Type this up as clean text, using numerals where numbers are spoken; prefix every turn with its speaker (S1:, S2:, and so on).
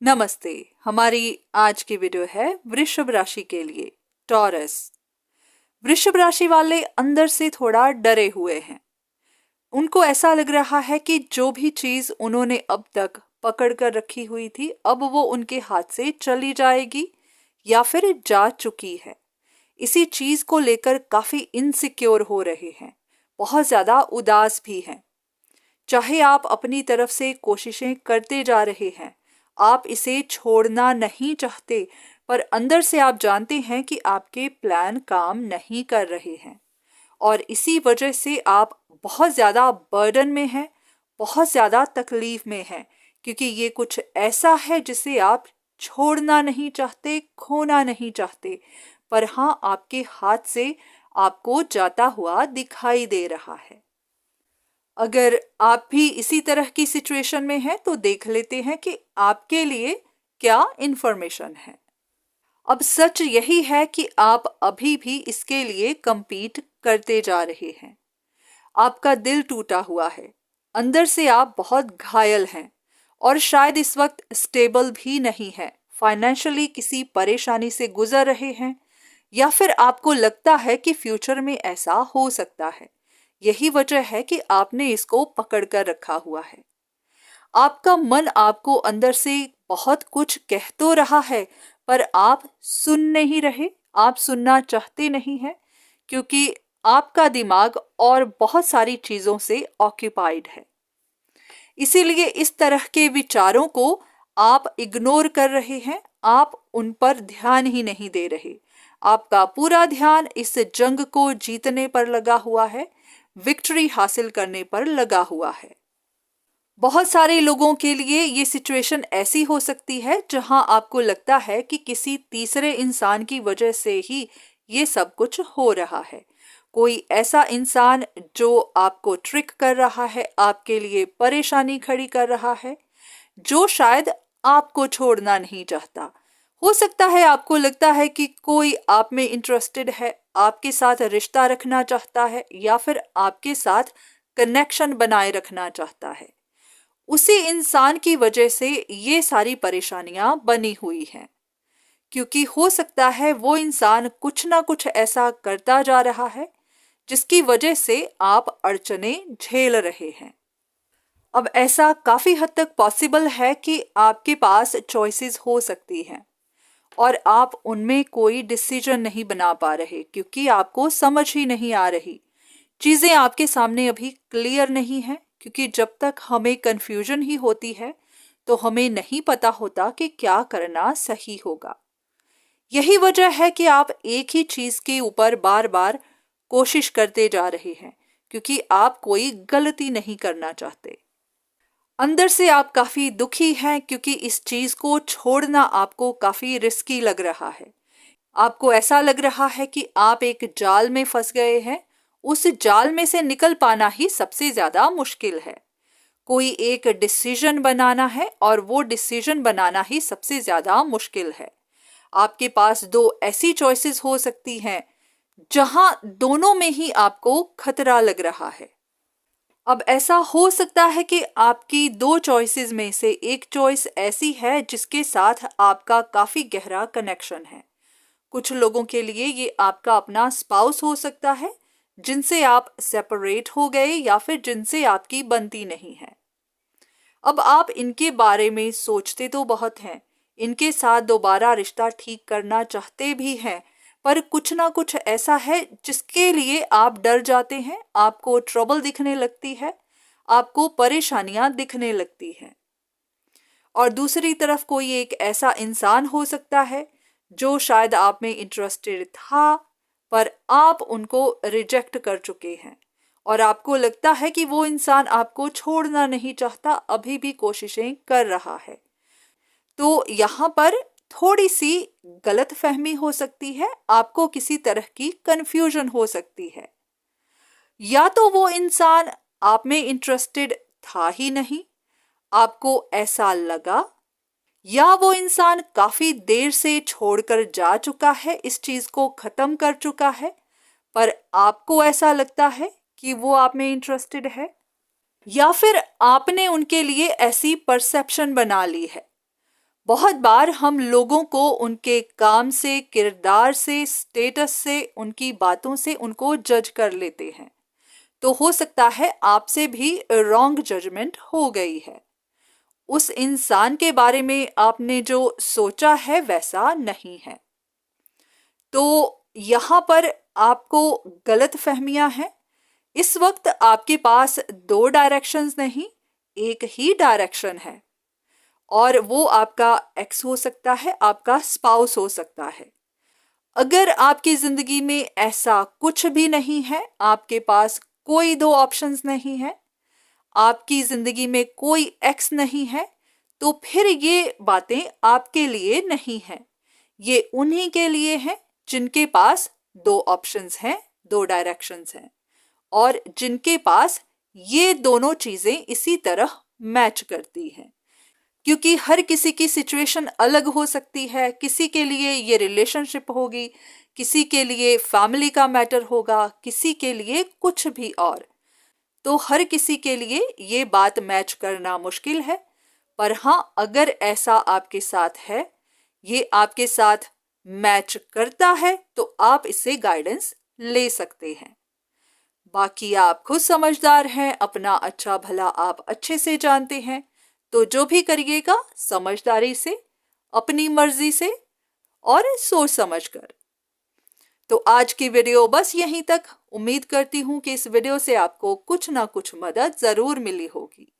S1: नमस्ते। हमारी आज की वीडियो है वृषभ राशि के लिए, टॉरस। वृषभ राशि वाले अंदर से थोड़ा डरे हुए हैं। उनको ऐसा लग रहा है कि जो भी चीज उन्होंने अब तक पकड़ कर रखी हुई थी, अब वो उनके हाथ से चली जाएगी या फिर जा चुकी है। इसी चीज को लेकर काफी इनसिक्योर हो रहे हैं, बहुत ज्यादा उदास भी हैं। चाहे आप अपनी तरफ से कोशिशें करते जा रहे हैं, आप इसे छोड़ना नहीं चाहते, पर अंदर से आप जानते हैं कि आपके प्लान काम नहीं कर रहे हैं और इसी वजह से आप बहुत ज़्यादा बर्डन में हैं, बहुत ज़्यादा तकलीफ में हैं, क्योंकि ये कुछ ऐसा है जिसे आप छोड़ना नहीं चाहते, खोना नहीं चाहते, पर हाँ, आपके हाथ से आपको जाता हुआ दिखाई दे रहा है। अगर आप भी इसी तरह की सिचुएशन में हैं तो देख लेते हैं कि आपके लिए क्या इंफॉर्मेशन है। अब सच यही है कि आप अभी भी इसके लिए compete करते जा रहे हैं। आपका दिल टूटा हुआ है, अंदर से आप बहुत घायल हैं और शायद इस वक्त स्टेबल भी नहीं है। फाइनेंशियली किसी परेशानी से गुजर रहे हैं या फिर आपको लगता है कि फ्यूचर में ऐसा हो सकता है। यही वजह है कि आपने इसको पकड़ कर रखा हुआ है। आपका मन आपको अंदर से बहुत कुछ कह तो रहा है, पर आप सुन नहीं रहे, आप सुनना चाहते नहीं हैं, क्योंकि आपका दिमाग और बहुत सारी चीजों से ऑक्यूपाइड है। इसीलिए इस तरह के विचारों को आप इग्नोर कर रहे हैं, आप उन पर ध्यान ही नहीं दे रहे। आपका पूरा ध्यान इस जंग को जीतने पर लगा हुआ है, विक्ट्री हासिल करने पर लगा हुआ है। बहुत सारे लोगों के लिए ये सिचुएशन ऐसी हो सकती है जहां आपको लगता है कि किसी तीसरे इंसान की वजह से ही ये सब कुछ हो रहा है। कोई ऐसा इंसान जो आपको ट्रिक कर रहा है, आपके लिए परेशानी खड़ी कर रहा है, जो शायद आपको छोड़ना नहीं चाहता। हो सकता है आपको लगता है कि कोई आप में इंटरेस्टेड है, आपके साथ रिश्ता रखना चाहता है या फिर आपके साथ कनेक्शन बनाए रखना चाहता है। उसी इंसान की वजह से ये सारी परेशानियां बनी हुई हैं, क्योंकि हो सकता है वो इंसान कुछ ना कुछ ऐसा करता जा रहा है जिसकी वजह से आप अड़चने झेल रहे हैं। अब ऐसा काफी हद तक पॉसिबल है कि आपके पास चॉइसेस हो सकती हैं और आप उनमें कोई डिसीजन नहीं बना पा रहे, क्योंकि आपको समझ ही नहीं आ रही। चीजें आपके सामने अभी क्लियर नहीं है, क्योंकि जब तक हमें कंफ्यूजन ही होती है तो हमें नहीं पता होता कि क्या करना सही होगा। यही वजह है कि आप एक ही चीज के ऊपर बार बार कोशिश करते जा रहे हैं, क्योंकि आप कोई गलती नहीं करना चाहते। अंदर से आप काफी दुखी हैं, क्योंकि इस चीज को छोड़ना आपको काफी रिस्की लग रहा है। आपको ऐसा लग रहा है कि आप एक जाल में फंस गए हैं, उस जाल में से निकल पाना ही सबसे ज्यादा मुश्किल है। कोई एक डिसीजन बनाना है और वो डिसीजन बनाना ही सबसे ज्यादा मुश्किल है। आपके पास दो ऐसी चॉइसेस हो सकती हैं जहां दोनों में ही आपको खतरा लग रहा है। अब ऐसा हो सकता है कि आपकी दो चॉइसेस में से एक चॉइस ऐसी है जिसके साथ आपका काफी गहरा कनेक्शन है। कुछ लोगों के लिए ये आपका अपना स्पाउस हो सकता है, जिनसे आप सेपरेट हो गए या फिर जिनसे आपकी बनती नहीं है। अब आप इनके बारे में सोचते तो बहुत हैं, इनके साथ दोबारा रिश्ता ठीक करना चाहते भी हैं, पर कुछ ना कुछ ऐसा है जिसके लिए आप डर जाते हैं, आपको ट्रबल दिखने लगती है, आपको परेशानियां दिखने लगती हैं। और दूसरी तरफ कोई एक ऐसा इंसान हो सकता है जो शायद आप में इंटरेस्टेड था, पर आप उनको रिजेक्ट कर चुके हैं और आपको लगता है कि वो इंसान आपको छोड़ना नहीं चाहता, अभी भी कोशिशें कर रहा है। तो यहाँ पर थोड़ी सी गलतफहमी हो सकती है, आपको किसी तरह की कंफ्यूजन हो सकती है। या तो वो इंसान आप में इंटरेस्टेड था ही नहीं, आपको ऐसा लगा, या वो इंसान काफी देर से छोड़कर जा चुका है, इस चीज को खत्म कर चुका है, पर आपको ऐसा लगता है कि वो आप में इंटरेस्टेड है, या फिर आपने उनके लिए ऐसी परसेप्शन बना ली है। बहुत बार हम लोगों को उनके काम से, किरदार से, स्टेटस से, उनकी बातों से उनको जज कर लेते हैं। तो हो सकता है आपसे भी रॉन्ग जजमेंट हो गई है। उस इंसान के बारे में आपने जो सोचा है वैसा नहीं है। तो यहां पर आपको गलत फहमियां हैं। इस वक्त आपके पास दो डायरेक्शंस नहीं, एक ही डायरेक्शन है, और वो आपका एक्स हो सकता है, आपका स्पाउस हो सकता है। अगर आपकी जिंदगी में ऐसा कुछ भी नहीं है, आपके पास कोई दो ऑप्शंस नहीं है, आपकी जिंदगी में कोई एक्स नहीं है, तो फिर ये बातें आपके लिए नहीं है। ये उन्हीं के लिए है जिनके पास दो ऑप्शंस हैं, दो डायरेक्शंस हैं, और जिनके पास ये दोनों चीजें इसी तरह मैच करती हैं। क्योंकि हर किसी की सिचुएशन अलग हो सकती है। किसी के लिए ये रिलेशनशिप होगी, किसी के लिए फैमिली का मैटर होगा, किसी के लिए कुछ भी और। तो हर किसी के लिए ये बात मैच करना मुश्किल है। पर हाँ, अगर ऐसा आपके साथ है, ये आपके साथ मैच करता है, तो आप इससे गाइडेंस ले सकते हैं। बाकी आप खुद समझदार हैं, अपना अच्छा भला आप अच्छे से जानते हैं। तो जो भी करिएगा समझदारी से, अपनी मर्जी से और सोच समझकर। तो आज की वीडियो बस यहीं तक। उम्मीद करती हूँ कि इस वीडियो से आपको कुछ ना कुछ मदद जरूर मिली होगी।